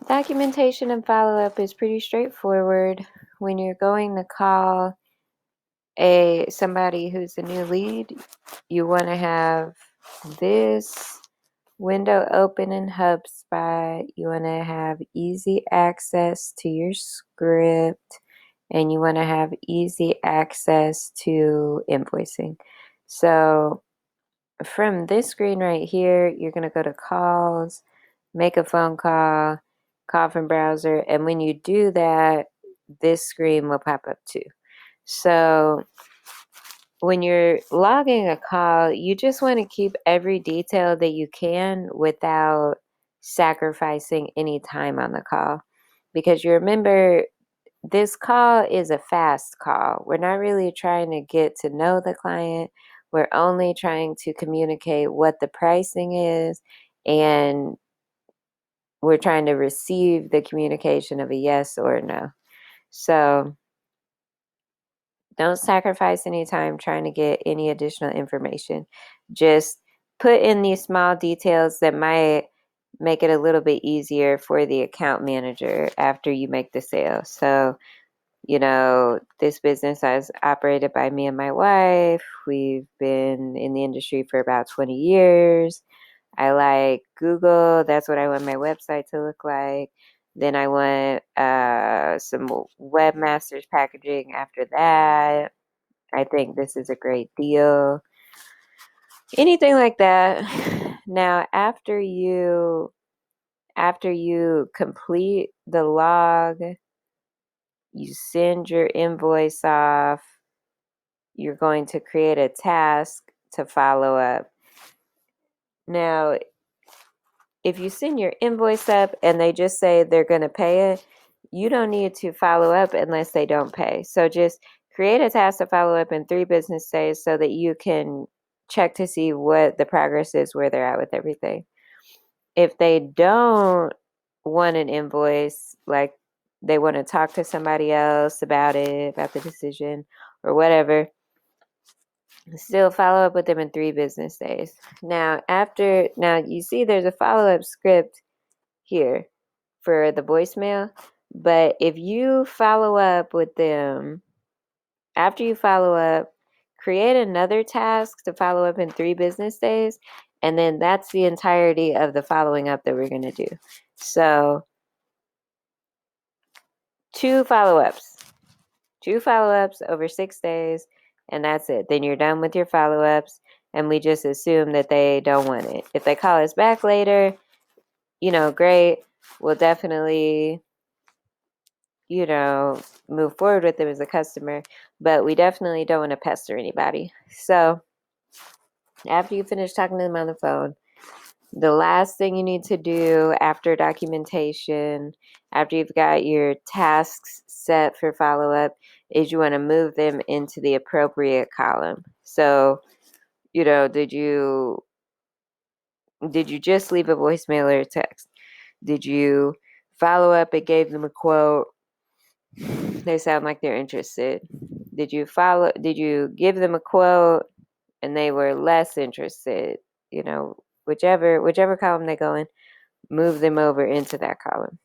Documentation and follow-up is pretty straightforward. When you're going to call somebody who's a new lead, you want to have this window open in HubSpot. You want to have easy access to your script, and you want to have easy access to invoicing. So from this screen right here, you're going to go to calls, make a phone call, call from browser, and when you do that, this screen will pop up too. So when you're logging a call, you just want to keep every detail that you can without sacrificing any time on the call. Because you remember, this call is a fast call. We're not really trying to get to know the client. We're only trying to communicate what the pricing is, and we're trying to receive the communication of a yes or a no. So don't sacrifice any time trying to get any additional information. Just put in these small details that might make it a little bit easier for the account manager after you make the sale. So, this business is operated by me and my wife. We've been in the industry for about 20 years. I like Google. That's what I want my website to look like. Then I want some webmasters packaging after that. I think this is a great deal. Anything like that. Now, after you complete the log, you send your invoice off. You're going to create a task to follow up. Now, if you send your invoice up and they just say they're going to pay it, you don't need to follow up unless they don't pay. So just create a task to follow up in 3 business days so that you can check to see what the progress is, where they're at with everything. If they don't want an invoice, like they want to talk to somebody else about it, about the decision or whatever, still follow up with them in 3 business days. Now you see there's a follow-up script here for the voicemail, but if you follow up with them, after you follow up, create another task to follow up in 3 business days, and then that's the entirety of the following up that we're going to do. So 2 follow-ups over 6 days, and that's it. Then you're done with your follow-ups, and we just assume that they don't want it. If they call us back later, great. We'll definitely, move forward with them as a customer, but we definitely don't want to pester anybody. So after you finish talking to them on the phone, the last thing you need to do after documentation, after you've got your tasks set for follow-up, is you want to move them into the appropriate column. So, did you just leave a voicemail or a text? Did you follow up and gave them a quote? They sound like they're interested. Did you give them a quote and they were less interested? Whichever column they go in, move them over into that column.